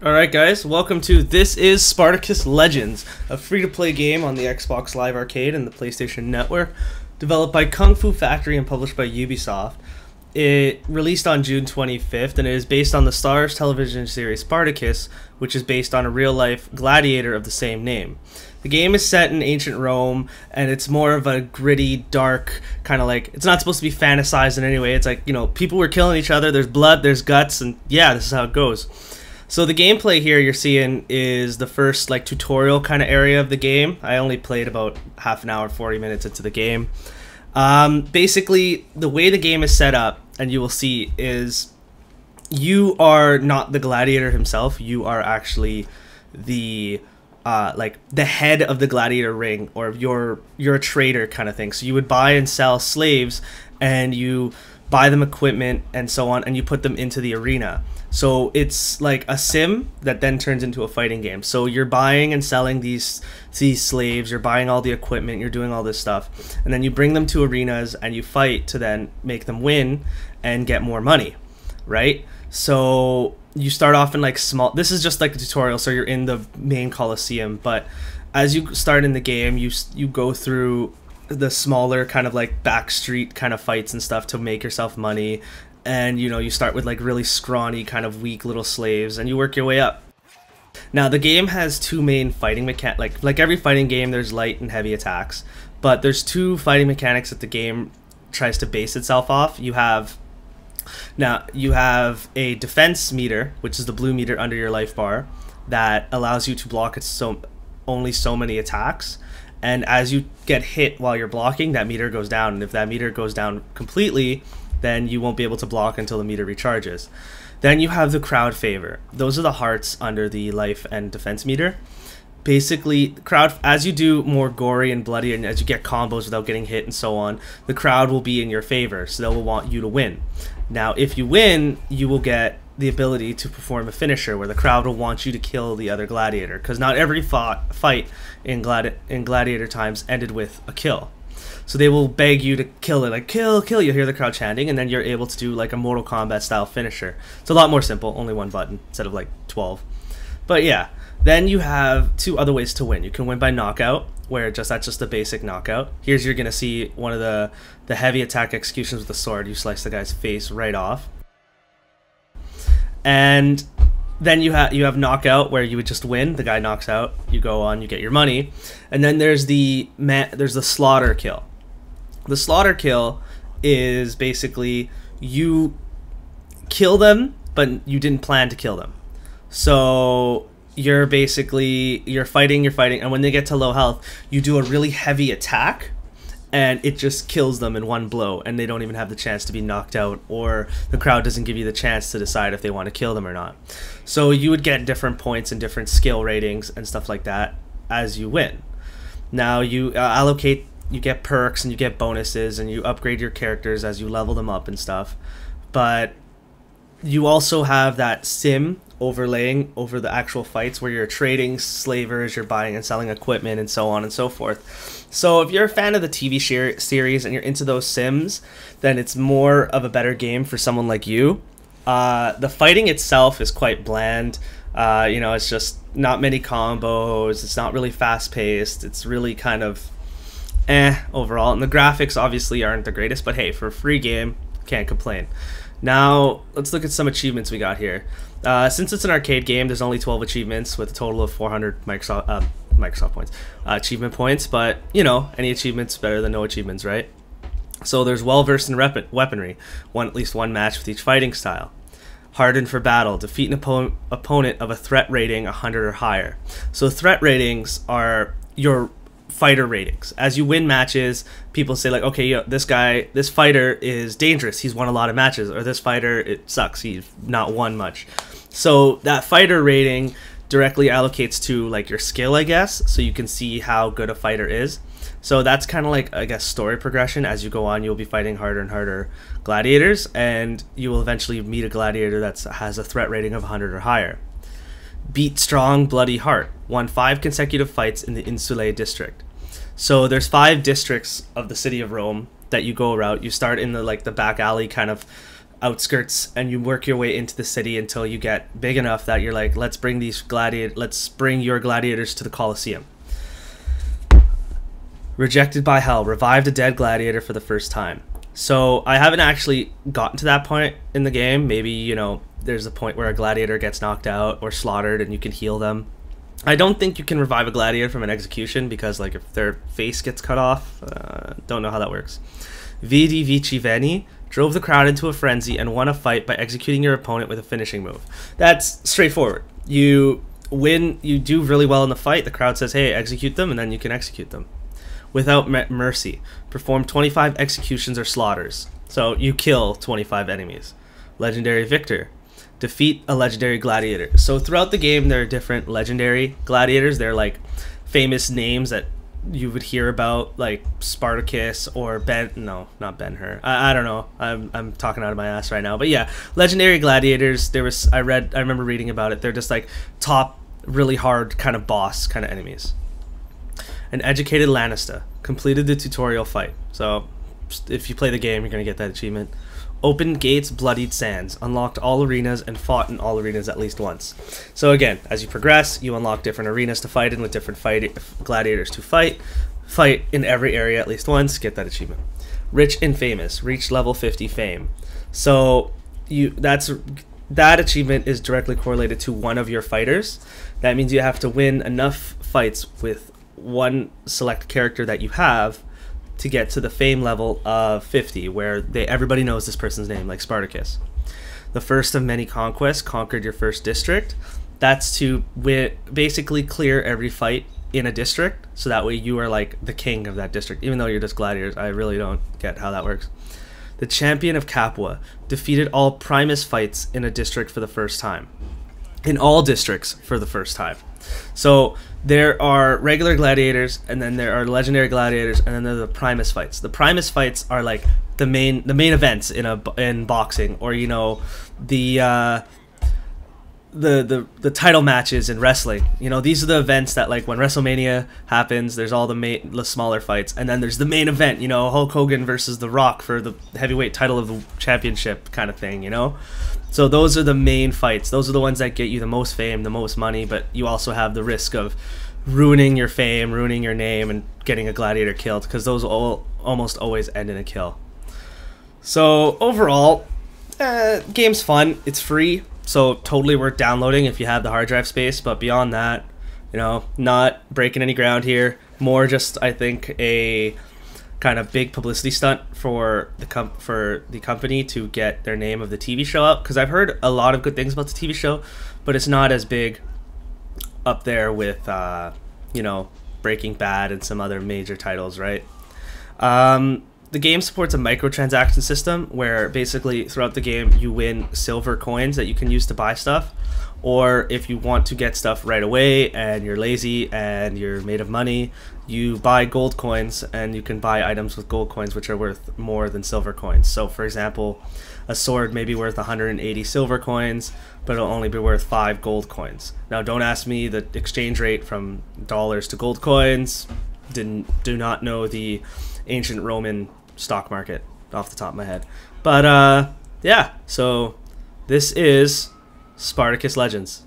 Alright guys, welcome to This is Spartacus Legends, a free-to-play game on the Xbox Live Arcade and the PlayStation Network, developed by Kung Fu Factory and published by Ubisoft. It released on June 25th, and it is based on the Starz television series Spartacus, which is based on a real-life gladiator of the same name. The game is set in ancient Rome, and it's more of a gritty, dark, kind of like, it's not supposed to be fantasized in any way. It's like, you know, people were killing each other, there's blood, there's guts, and yeah, this is how it goes. So the gameplay here you're seeing is the first like tutorial kind of area of the game. I only played about half an hour, 40 minutes into the game. Basically, the way the game is set up, and you will see, is you are not the gladiator himself. You are actually the like the head of the gladiator ring, or you're a trader kind of thing. So you would buy and sell slaves, and you buy them equipment and so on, and you put them into the arena. So it's like a sim that then turns into a fighting game. So you're buying and selling these slaves, you're buying all the equipment, you're doing all this stuff, and then you bring them to arenas and you fight to then make them win and get more money, right? So you start off in like small, this is just like a tutorial, so you're in the main Coliseum, but as you start in the game, you go through the smaller kind of like backstreet kind of fights and stuff to make yourself money. And you know, you start with like really scrawny kind of weak little slaves, and you work your way up. Now the game has two main fighting mechanics. Like every fighting game, there's light and heavy attacks, but there's two fighting mechanics that the game tries to base itself off. You have a defense meter, which is the blue meter under your life bar, that allows you to block only so many attacks. And as you get hit while you're blocking, that meter goes down. And if that meter goes down completely, then you won't be able to block until the meter recharges. Then you have the crowd favor. Those are the hearts under the life and defense meter. Basically, crowd, as you do more gory and bloody, and as you get combos without getting hit and so on, the crowd will be in your favor, so they will want you to win. Now, if you win, you will get the ability to perform a finisher, where the crowd will want you to kill the other gladiator, because not every fight in gladiator times ended with a kill. So they will beg you to kill it, like kill, kill. You'll hear the crowd chanting, and then you're able to do like a Mortal Kombat style finisher. It's a lot more simple, only one button instead of like 12. But yeah, then you have two other ways to win. You can win by knockout, where that's just a basic knockout. Here's, you're gonna see one of the heavy attack executions with the sword. You slice the guy's face right off. And then you have knockout, where you would just win. The guy knocks out, you go on, you get your money. And then there's the slaughter kill. The slaughter kill is basically you kill them, but you didn't plan to kill them. So you're fighting, and when they get to low health, you do a really heavy attack, and it just kills them in one blow, and they don't even have the chance to be knocked out, or the crowd doesn't give you the chance to decide if they want to kill them or not. So you would get different points and different skill ratings and stuff like that as you win. Now you you get perks and you get bonuses, and you upgrade your characters as you level them up and stuff. But you also have that sim overlaying over the actual fights, where you're trading slavers, you're buying and selling equipment, and so on and so forth. So if you're a fan of the TV series and you're into those sims, then it's more of a better game for someone like you. The fighting itself is quite bland. You know, it's just not many combos. It's not really fast-paced. It's really kind of overall. And the graphics obviously aren't the greatest, but hey, for a free game, can't complain. Now, let's look at some achievements we got here. Since it's an arcade game, there's only 12 achievements with a total of 400 Microsoft points, achievement points, but, you know, any achievement's better than no achievements, right? So there's well-versed in weaponry, at least one match with each fighting style. Hardened for battle, defeat an opponent of a threat rating 100 or higher. So threat ratings are your fighter ratings. As you win matches, people say like, okay, yo, this fighter is dangerous, he's won a lot of matches, or this fighter, it sucks, he's not won much. So that fighter rating directly allocates to like your skill, I guess, so you can see how good a fighter is. So that's kind of like, I guess, story progression. As you go on, you'll be fighting harder and harder gladiators, and you will eventually meet a gladiator that has a threat rating of 100 or higher. Beat strong, bloody heart. Won 5 consecutive fights in the Insulae district. So there's 5 districts of the city of Rome that you go around. You start in the back alley kind of outskirts, and you work your way into the city until you get big enough that you're like, let's bring your gladiators to the Colosseum. Rejected by hell, revived a dead gladiator for the first time. So I haven't actually gotten to that point in the game. Maybe, you know, there's a point where a gladiator gets knocked out or slaughtered and you can heal them. I don't think you can revive a gladiator from an execution because, like, if their face gets cut off, don't know how that works. Vidi Vici Veni, drove the crowd into a frenzy and won a fight by executing your opponent with a finishing move. That's straightforward. You win, you do really well in the fight, the crowd says, hey, execute them, and then you can execute them. Without mercy, perform 25 executions or slaughters. So you kill 25 enemies. Legendary victor, defeat a legendary gladiator. So throughout the game, there are different legendary gladiators. They're like famous names that you would hear about, like Spartacus or not Ben-Hur. I don't know. I'm talking out of my ass right now. But yeah, legendary gladiators. I remember reading about it. They're just like top, really hard kind of boss kind of enemies. An educated Lannister completed the tutorial fight. So if you play the game, you're gonna get that achievement. Opened gates, bloodied sands, unlocked all arenas, and fought in all arenas at least once. So again, as you progress, you unlock different arenas to fight in with different gladiators to fight in every area at least once, get that achievement. Rich and famous, reach level 50 fame. So that achievement is directly correlated to one of your fighters. That means you have to win enough fights with one select character that you have to get to the fame level of 50, where everybody knows this person's name, like Spartacus. The first of many conquests, conquered your first district. That's to basically clear every fight in a district, so that way you are like the king of that district, even though you're just gladiators. I really don't get how that works. The champion of Capua, defeated all Primus fights in a district for the first time. In all districts for the first time. So there are regular gladiators, and then there are legendary gladiators, and then there are the Primus fights. The Primus fights are like the main events in boxing, or you know, the title matches in wrestling. You know, these are the events that, like, when WrestleMania happens, there's all the smaller fights, and then there's the main event. You know, Hulk Hogan versus The Rock for the heavyweight title of the championship kind of thing. You know. So those are the main fights. Those are the ones that get you the most fame, the most money, but you also have the risk of ruining your fame, ruining your name, and getting a gladiator killed, because those almost always end in a kill. So overall, game's fun. It's free, so totally worth downloading if you have the hard drive space. But beyond that, you know, not breaking any ground here. More just, I think, a kind of big publicity stunt for the company to get their name of the TV show out, because I've heard a lot of good things about the TV show, but it's not as big up there with you know, Breaking Bad and some other major titles, right? The game supports a microtransaction system where basically throughout the game you win silver coins that you can use to buy stuff, or if you want to get stuff right away and you're lazy and you're made of money, you buy gold coins, and you can buy items with gold coins which are worth more than silver coins. So for example, a sword may be worth 180 silver coins, but it'll only be worth 5 gold coins. Now don't ask me the exchange rate from dollars to gold coins. Do not know the ancient Roman stock market off the top of my head. But yeah, so this is Spartacus Legends.